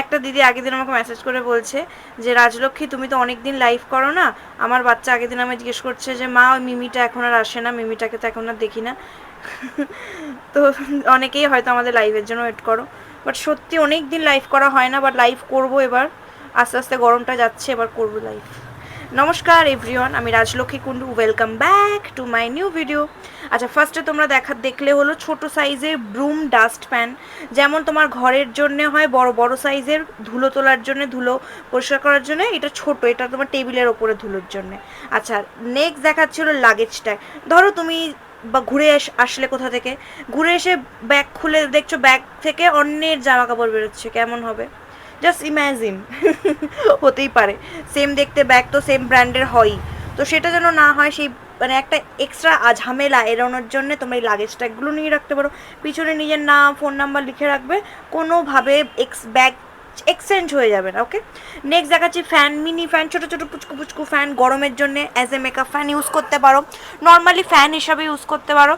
একটা দিদি আগের দিন আমাকে মেসেজ করে বলছে যে রাজলক্ষ্মী তুমি তো অনেক দিন লাইভ করো না, আমার বাচ্চা আগের দিন আমায় জিজ্ঞেস করছে যে মা ওই মিমিটা এখন আর আসে না, মিমিটাকে তো এখন আর দেখি না। তো অনেকেই হয়তো আমাদের লাইভের জন্য ওয়েট করো, বাট সত্যি অনেক দিন লাইভ করা হয় না, বাট লাইভ করবো এবার, আস্তে আস্তে গরমটা যাচ্ছে, এবার করবো লাইভ। নমস্কার এভরিওয়ান, আমি Rajlakshmi Kundu, welcome back to my new video. আচ্ছা, ফার্স্টে তোমরা দেখলে হলো ছোট সাইজের ব্রুম ডাস্ট ফ্যান, যেমন তোমার ঘরের জন্য হয় বড় বড় সাইজের ধুলো তোলার জন্য, ধুলো পরিষ্কার করার জন্য, এটা ছোট, এটা তোমার টেবিলের ওপরে ধুলোর জন্য। আচ্ছা, নেক্সট দেখাচ্ছিল লাগেজটা। ধরো তুমি বা ঘুরে আসলে কোথা থেকে, ঘুরে এসে ব্যাগ খুলে দেখছো ব্যাগ থেকে অন্যের জামা কাপড় বেরোচ্ছে, কেমন হবে? Just imagine. হতেই পারে, সেম দেখতে ব্যাগ তো সেম ব্র্যান্ডের হয়ই, তো সেটা যেন না হয়, সেই মানে একটা এক্সট্রা ঝামেলা এড়ানোর জন্য তোমরা এই লাগেজ ট্যাগগুলো নিয়ে রাখতে পারো। পিছনে নিজের নাম ফোন নাম্বার লিখে রাখবে, কোনোভাবে ব্যাগ এক্সচেঞ্জ হয়ে যাবে না। ওকে, নেক্সট দেখাচ্ছি ফ্যান, মিনি ফ্যান, ছোটো ছোটো পুচকু পুচকু ফ্যান, গরমের জন্য as a makeup fan use করতে পারো, নর্মালি ফ্যান হিসাবে ইউজ করতে পারো।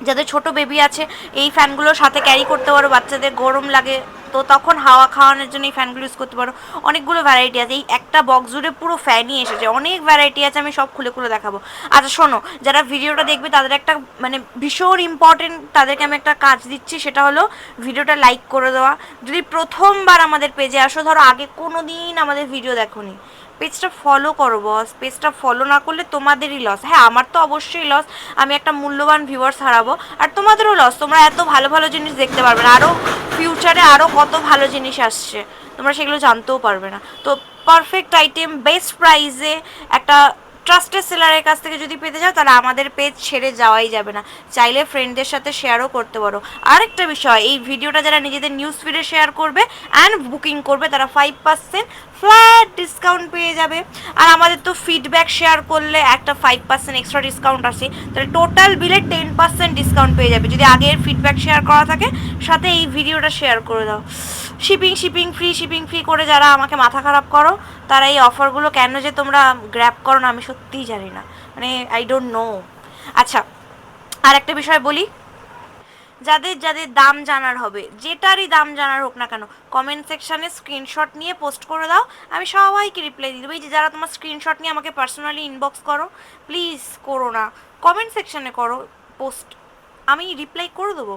যাদের ছোট বেবি আছে এই ফ্যানগুলোর সাথে ক্যারি করতে পারো, বাচ্চাদের গরম লাগে তো তখন হাওয়া খাওয়ানোর জন্য এই ফ্যানগুলো ইউজ করতে পারো। অনেকগুলো ভ্যারাইটি আছে, এই একটা বক্স জুড়ে পুরো ফ্যানই এসেছে, অনেক ভ্যারাইটি আছে, আমি সব খুলে খুলে দেখাবো। আচ্ছা শোনো, যারা ভিডিওটা দেখবে তাদের একটা মানে ভীষণ ইম্পর্টেন্ট, তাদেরকে আমি একটা কাজ দিচ্ছি, সেটা হলো ভিডিওটা লাইক করে দেওয়া। যদি প্রথমবার আমাদের পেজে আসো, ধরো আগে কোনো দিন আমাদের ভিডিও দেখোনি, পেজটা ফলো করো বস, পেজটা ফলো না করলে তোমাদেরই লস। হ্যাঁ, আমার তো অবশ্যই লস, আমি একটা মূল্যবান ভিউয়ার্স হারাবো, আর তোমাদেরও লস, তোমরা এত ভালো ভালো জিনিস দেখতে পারবে না, আরও ফিউচারে আরও কত ভালো জিনিস আসছে তোমরা সেগুলো জানতেও পারবে না। তো পারফেক্ট আইটেম বেস্ট প্রাইসে একটা ট্রাস্টেড সেলারের কাছ থেকে যদি পেতে যাও, তাহলে আমাদের পেজ ছেড়ে যাওয়াই যাবে না, চাইলে ফ্রেন্ডদের সাথে শেয়ারও করতে পারো। আরেকটা বিষয়, এই ভিডিওটা যারা নিজেদের নিউজ ফিডে শেয়ার করবে অ্যান্ড বুকিং করবে, তারা 5% ফ্ল্যাট ডিসকাউন্ট পেয়ে যাবে। আর আমাদের তো ফিডব্যাক শেয়ার করলে একটা 5% এক্সট্রা ডিসকাউন্ট আসে, তাহলে টোটাল বিলে 10% ডিসকাউন্ট পেয়ে যাবে যদি আগের ফিডব্যাক শেয়ার করা থাকে, সাথে এই ভিডিওটা শেয়ার করে দাও। শিপিং ফ্রি করে যারা আমাকে মাথা খারাপ করো, তারা এই অফারগুলো কেন যে তোমরা গ্র্যাব করো না, আমি সত্যিই জানি না, মানে আই ডোন্ট নো। আচ্ছা, আর একটা বিষয় বলি, যাদের যাদের দাম জানার হবে, যেটারই দাম জানার হোক না কেন, কমেন্ট সেকশানে স্ক্রিনশট নিয়ে পোস্ট করে দাও, আমি সবাইকে রিপ্লাই দিয়ে দেবো। এই যে যারা তোমার স্ক্রিনশট নিয়ে আমাকে পার্সোনালি ইনবক্স করো, প্লিজ করো না, কমেন্ট সেকশানে করো পোস্ট, আমি রিপ্লাই করে দেবো,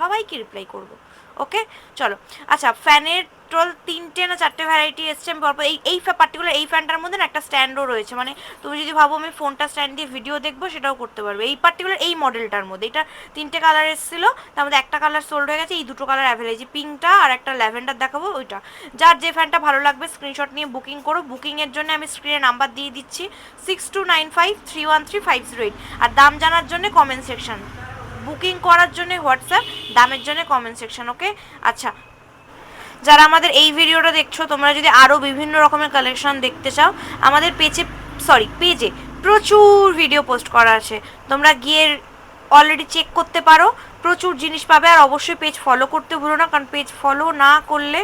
সবাইকে রিপ্লাই করবো। ওকে, চলো। আচ্ছা, ফ্যানের টোটাল 3টে না 4টে ভ্যারাইটি এসছে, আমি পরপর এই পার্টিকুলার এই ফ্যানটার মধ্যে না একটা স্ট্যান্ডও রয়েছে, মানে তুমি যদি ভাবো আমি ফোনটা স্ট্যান্ড দিয়ে ভিডিও দেখবো, সেটাও করতে পারবে। এই পার্টিকুলার এই মডেলটার মধ্যে এটা 3টে কালার এসেছিলো, তার মধ্যে একটা কালার সোল্ড হয়ে গেছে, এই দুটো কালার অ্যাভেলেবল, পিঙ্কটা আর একটা ল্যাভেন্ডার দেখাবো ওইটা। যার যে ফ্যানটা ভালো লাগবে স্ক্রিনশট নিয়ে বুকিং করো। বুকিংয়ের জন্য আমি স্ক্রিনে নাম্বার দিয়ে দিচ্ছি 6295313508, আর দাম জানার জন্য কমেন্ট সেকশন, বুকিং করার জন্য হোয়াটসঅ্যাপ, দামের জন্য কমেন্ট সেকশন। ওকে, আচ্ছা, যারা আমাদের এই ভিডিওটা দেখছো, তোমরা যদি আরও বিভিন্ন রকমের কালেকশন দেখতে চাও, আমাদের পেজে প্রচুর ভিডিও পোস্ট করা আছে, তোমরা গিয়ে অলরেডি চেক করতে পারো, প্রচুর জিনিস পাবে। আর অবশ্যই পেজ ফলো করতে ভুলো না, কারণ পেজ ফলো না করলে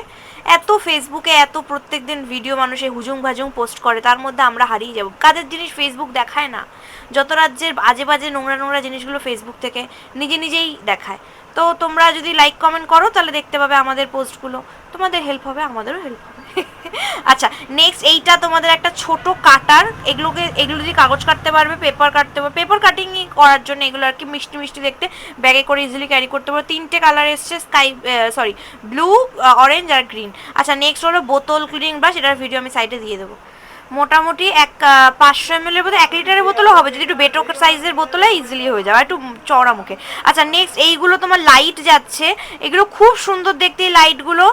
এত ফেসবুকে এত প্রত্যেক দিন ভিডিও মানুষে হুজুং ভাজুং পোস্ট করে, তার মধ্যে আমরা হারিয়ে যাব। কাদের জিনিস ফেসবুক দেখায় না, যত রাজ্যের আজে বাজে নোংরা নোংরা জিনিসগুলো ফেসবুক থেকে নিজেই দেখায়। তো তোমরা যদি লাইক কমেন্ট করো, তাহলে দেখতে পাবে আমাদের পোস্টগুলো, তোমাদের হেল্প হবে, আমাদেরও হেল্প হবে। আচ্ছা, নেক্সট এইটা তোমাদের একটা ছোট কাটার, এগুলো দিয়ে কাগজ কাটতে পারবে, পেপার কাটতে পারবে, পেপার কাটিং করার জন্য এগুলো আর কি মিষ্টি মিষ্টি দেখতে, ব্যাগে করে ইজিলি ক্যারি করতে পারো। 3টে কালার এসছে, ব্লু, অরেঞ্জ আর গ্রিন। আচ্ছা, নেক্সট হলো বোতল ক্লিনিং ব্রাশ, এটার ভিডিও আমি সাইডে দিয়ে দেবো। মোটামুটি 500 ml বোতল, 1 লিটারের বোতলও হবে, যদি একটু বেটো সাইজের বোতলে ইজিলি হয়ে যাবে, একটু চওড়া মুখে। আচ্ছা, নেক্সট এইগুলো তোমার লাইট যাচ্ছে, এগুলো খুব সুন্দর দেখতে, এই লাইটগুলো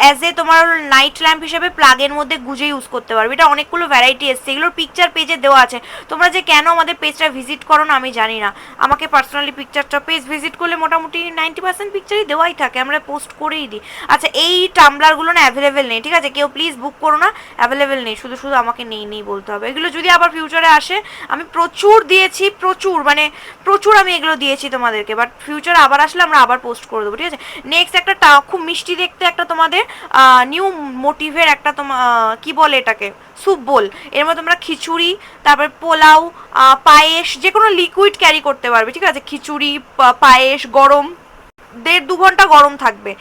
অ্যাজ এ তোমার নাইট ল্যাম্প হিসেবে প্লাগের মধ্যে গুজে ইউজ করতে পারবে। এটা অনেকগুলো ভ্যারাইটি এসছে, এগুলোর পিকচার পেজে দেওয়া আছে। তোমরা যে কেন আমাদের পেজটা ভিজিট করো না আমি জানি না, আমাকে পার্সোনালি পেজ ভিজিট করলে মোটামুটি 90% পিকচারই দেওয়াই থাকে, আমরা পোস্ট করেই দিই। আচ্ছা, এই টাম্বলারগুলো না অ্যাভেলেবেল নেই, ঠিক আছে, কেউ প্লিজ বুক করো না, অ্যাভেলেবেল নেই, শুধু আমাকে নেই বলতে হবে। এগুলো যদি আবার ফিউচারে আসে, আমি প্রচুর দিয়েছি, প্রচুর আমি এগুলো দিয়েছি তোমাদেরকে, বাট ফিউচারে আবার আসলে আমরা আবার পোস্ট করে দেবো, ঠিক আছে। নেক্সট একটা খুব মিষ্টি দেখতে একটা তোমাদের নিউ মোটিভের একটা কি বলে এটাকে, স্যুপ বোল, এর মধ্যে তোমরা খিচুড়ি, তারপর পোলাও, পায়েস, যে কোনো লিকুইড ক্যারি করতে পারবে, ঠিক আছে, খিচুড়ি, পায়েস, গরম 1.5-2 ঘন্টা গরম থাকবে,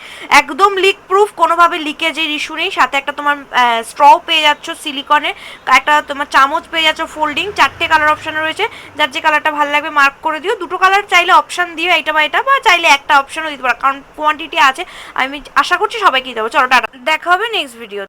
একদম লিক প্রুফ, কোনোভাবে লিকেজের ইস্যু নেই। সাথে একটা তোমার স্ট্রও পেয়ে যাচ্ছ সিলিকনের, একটা তোমার চামচ পেয়ে যাচ্ছ ফোল্ডিং, 4টে কালার অপশান রয়েছে, যার যে কালারটা ভালো লাগবে মার্ক করে দিও। দুটো কালার চাইলে অপশান দিও, এটা বা এটা, বা চাইলে একটা অপশানও দিতে পারো, কারণ কোয়ান্টিটি আছে। আমি আশা করছি সবাইকেই দেবো। চলো টাটা, দেখা হবে নেক্সট ভিডিও।